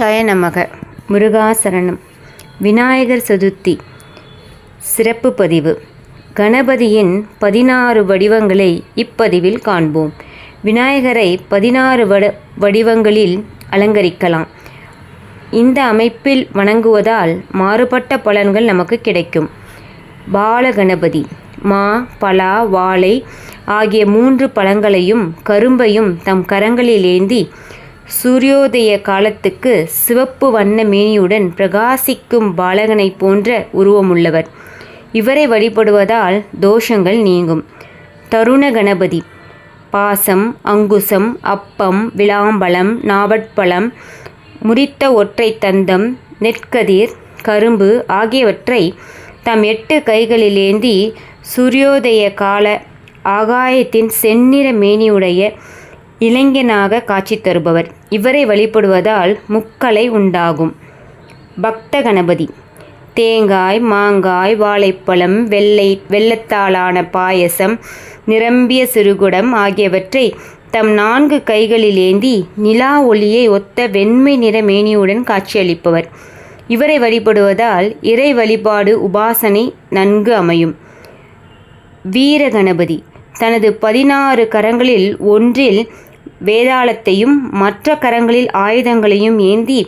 நமக. முருகாசரணம். விநாயகர் சதுர்த்தி சிறப்பு பதிவு. கணபதியின் 16 வடிவங்களை இப்பதிவில் காண்போம். விநாயகரை 16 வடிவங்களில் அலங்கரிக்கலாம். இந்த அமைப்பில் வணங்குவதால் மாறுபட்ட பலன்கள் நமக்கு கிடைக்கும். பால கணபதி மா, பலா, வாழை ஆகிய 3 பழங்களையும் கரும்பையும் தம் கரங்களில் ஏந்தி சூரியோதய காலத்துக்கு சிவப்பு வண்ண மேனியுடன் பிரகாசிக்கும் பாலகனைப் போன்ற உருவமுள்ளவர். இவரை வழிபடுவதால் தோஷங்கள் நீங்கும். தருண கணபதி பாசம், அங்குசம், அப்பம், விளாம்பழம், நாவற்பழம், முறித்த ஒற்றை தந்தம், நெற்கதிர், கரும்பு ஆகியவற்றை தம் 8 கைகளில் ஏந்தி சூரியோதய கால ஆகாயத்தின் செந்நிற மேனியுடைய இளைஞனாக காட்சி தருபவர். இவரை வழிபடுவதால் முக்கலை உண்டாகும். பக்த கணபதி தேங்காய், மாங்காய், வாழைப்பழம், வெல்லத்தாலான பாயசம், நிரம்பிய சிறுகுடம் ஆகியவற்றை தம் 4 கைகளில் ஏந்தி நிலா ஒளியை ஒத்த வெண்மை நிற மேனியுடன் காட்சியளிப்பவர். இவரை வழிபடுவதால் இறை வழிபாடு உபாசனை நன்கு அமையும். வீர கணபதி தனது 16 கரங்களில் ஒன்றில் வேதாளத்தையும் மற்ற கரங்களில் ஆயுதங்களையும் ஏந்தி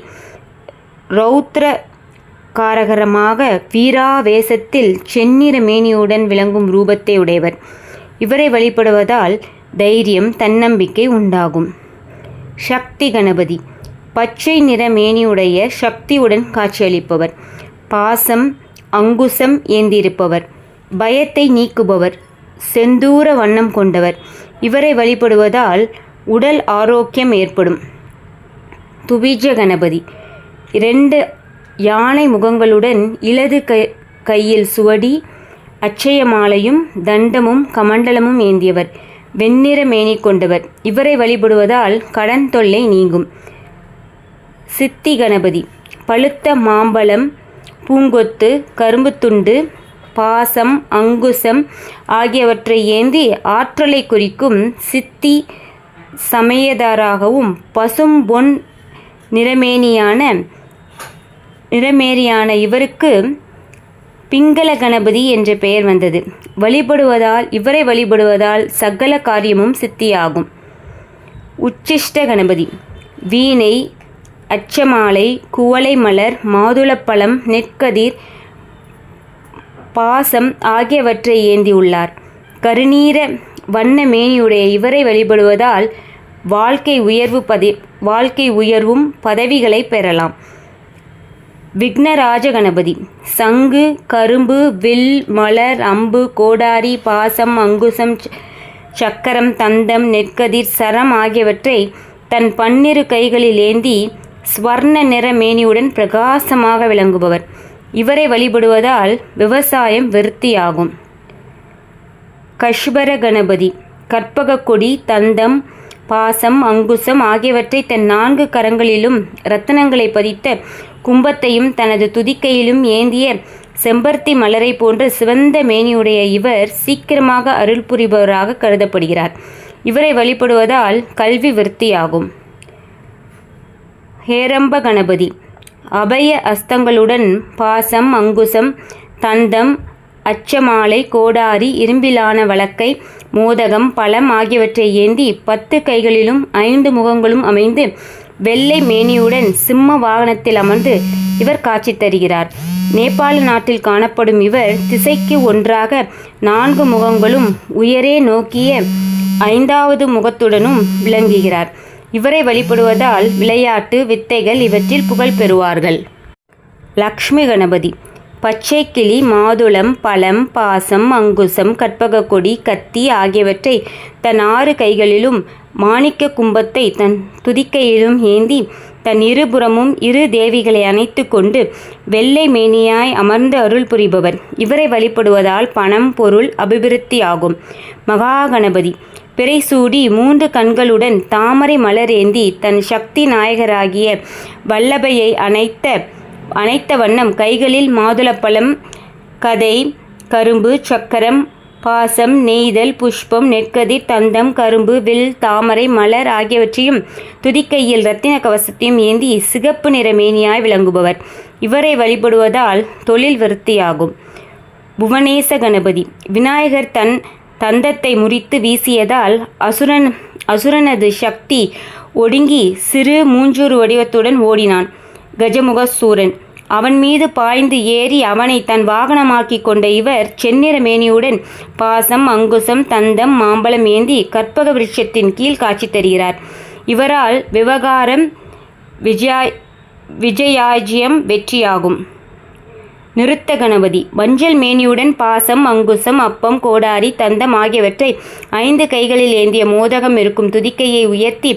ரௌத்ர காரகரமாக வீராவேசத்தில் செந்நிற மேனியுடன் விளங்கும் ரூபத்தை உடையவர். இவரை வழிபடுவதால் தைரியம், தன்னம்பிக்கை உண்டாகும். சக்தி கணபதி பச்சை நிற மேனியுடைய சக்தியுடன் காட்சியளிப்பவர். பாசம், அங்குசம் ஏந்தியிருப்பவர். பயத்தை நீக்குபவர். செந்தூர வண்ணம் கொண்டவர். இவரை வழிபடுவதால் உடல் ஆரோக்கியம் ஏற்படும். துவிஜ கணபதி 2 யானை முகங்களுடன் இலது கையில் சுவடி, அட்சயமாலையும் தண்டமும் கமண்டலமும் ஏந்தியவர். வெண்ணிற மேனி கொண்டவர். இவரை வழிபடுவதால் கடன் தொல்லை நீங்கும். சித்தி கணபதி பழுத்த மாம்பழம், பூங்கொத்து, கரும்புத்துண்டு, பாசம், அங்குசம் ஆகியவற்றை ஏந்தி ஆற்றலை குறிக்கும் சித்தி சமயதாராகவும் பசும் பொன் நிறமேறியான இவருக்கு பிங்கள கணபதி என்ற பெயர் வந்தது. இவரை வழிபடுவதால் சகல காரியமும் சித்தியாகும். உச்சிஷ்ட கணபதி வீணை, அச்சமாலை, குவளை மலர், மாதுளப்பழம், நெற்கதிர், பாசம் ஆகியவற்றை ஏந்தியுள்ளார். கருநீர வண்ண மேனியுடைய இவரை வழிபடுவதால் வாழ்க்கை உயர்வும் பதவிகளை பெறலாம். விக்னராஜ கணபதி சங்கு, கரும்பு, வில், மலர், அம்பு, கோடாரி, பாசம், அங்குசம், சக்கரம், தந்தம், நெற்கதிர், சரம் ஆகியவற்றை தன் 12 கைகளில் ஏந்தி ஸ்வர்ண நிற மேனியுடன் பிரகாசமாக விளங்குபவர். இவரை வழிபடுவதால் விவசாயம் விருத்தியாகும். கஷ்பர கணபதி கற்பக கொடி, தந்தம், பாசம், அங்குசம் ஆகியவற்றை தன் 4 கரங்களிலும் இரத்தனங்களை பதித்த கும்பத்தையும் தனது துதிக்கையிலும் ஏந்திய செம்பருத்தி மலரை போன்ற சிவந்த மேனியுடைய இவர் சீக்கிரமாக அருள் புரிபவராக கருதப்படுகிறார். இவரை வழிபடுவதால் கல்வி விருத்தியாகும். ஹேரம்ப கணபதி அபய அஸ்தங்களுடன் பாசம், அங்குசம், தந்தம், அச்சமாலை, கோடாரி, இரும்பிலான வழக்கை, மோதகம், பழம் ஆகியவற்றை ஏந்தி 10 கைகளிலும் 5 முகங்களும் அமைந்து வெள்ளை மேனியுடன் சிம்ம வாகனத்தில் அமர்ந்து இவர் காட்சி தருகிறார். நேபாள நாட்டில் காணப்படும் இவர் திசைக்கு ஒன்றாக 4 முகங்களும் உயரே நோக்கிய 5வது முகத்துடனும் விளங்குகிறார். இவரை வழிபடுவதால் விளையாட்டு, வித்தைகள் இவற்றில் புகழ் பெறுவார்கள். லக்ஷ்மி கணபதி பச்சை கிளி, மாதுளம், பழம், பாசம், அங்குசம், கற்பக கொடி, கத்தி ஆகியவற்றை தன் 6 கைகளிலும் மாணிக்க கும்பத்தை தன் துதிக்கையிலும் ஏந்தி தன் இருபுறமும் 2 தேவிகளை அணைத்து கொண்டு வெள்ளை மேனியாய் அமர்ந்து அருள் புரிபவர். இவரை வழிபடுவதால் பணம், பொருள் அபிவிருத்தியாகும். மகா கணபதி பிறை சூடி 3 கண்களுடன் தாமரை மலர் ஏந்தி தன் சக்தி நாயகராகிய வல்லபையை அணைத்த வண்ணம் கைகளில் மாதுளப்பழம், கதை, கரும்பு, சக்கரம், பாசம், நெய்தல், புஷ்பம், நெற்கதிர், தந்தம், கரும்பு, வில், தாமரை, மலர் ஆகியவற்றையும் துதிக்கையில் இரத்தின கவசத்தையும் ஏந்தி சிகப்பு நிற மேனியாய் விளங்குபவர். இவரை வழிபடுவதால் தொழில் விருத்தியாகும். புவனேச கணபதி. விநாயகர் தன் தந்தத்தை முறித்து வீசியதால் அசுரனது சக்தி ஒடுங்கி சிறு மூஞ்சூறு வடிவத்துடன் ஓடினான். கஜமுக சூரன். அவன் மீது பாய்ந்து ஏறி அவனை தன் வாகனமாக்கி கொண்ட இவர் செந்நிற மேனியுடன் பாசம், அங்குசம், தந்தம், மாம்பழம் ஏந்தி கற்பக விருட்சத்தின் கீழ் காட்சி தருகிறார். இவரால் விவகாரம் விஜயாஜ்யம் வெற்றியாகும். நிருத்த கணபதி. மஞ்சள் மேனியுடன் பாசம், அங்குசம், அப்பம், கோடாரி, தந்தம் ஆகியவற்றை 5 கைகளில் ஏந்திய மோதகம் இருக்கும் துதிக்கையை உயர்த்தி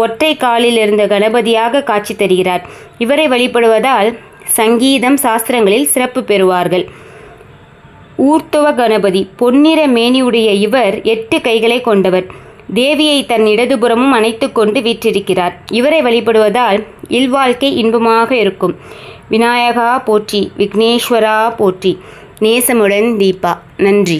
ஒற்றை காலில் இருந்த கணபதியாக காட்சி தருகிறார். இவரை வழிபடுவதால் சங்கீதம் சாஸ்திரங்களில் சிறப்பு பெறுவார்கள். ஊர்த்துவ கணபதி. பொன்னிற மேனியுடைய இவர் 8 கைகளை கொண்டவர். தேவியை தன் இடதுபுறமும் அணைத்து கொண்டு வீற்றிருக்கிறார். இவரை வழிபடுவதால் இல்வாழ்க்கை இன்பமாக இருக்கும். விநாயகா போற்றி, விக்னேஸ்வரா போற்றி. நேசமுடன் தீபா. நன்றி.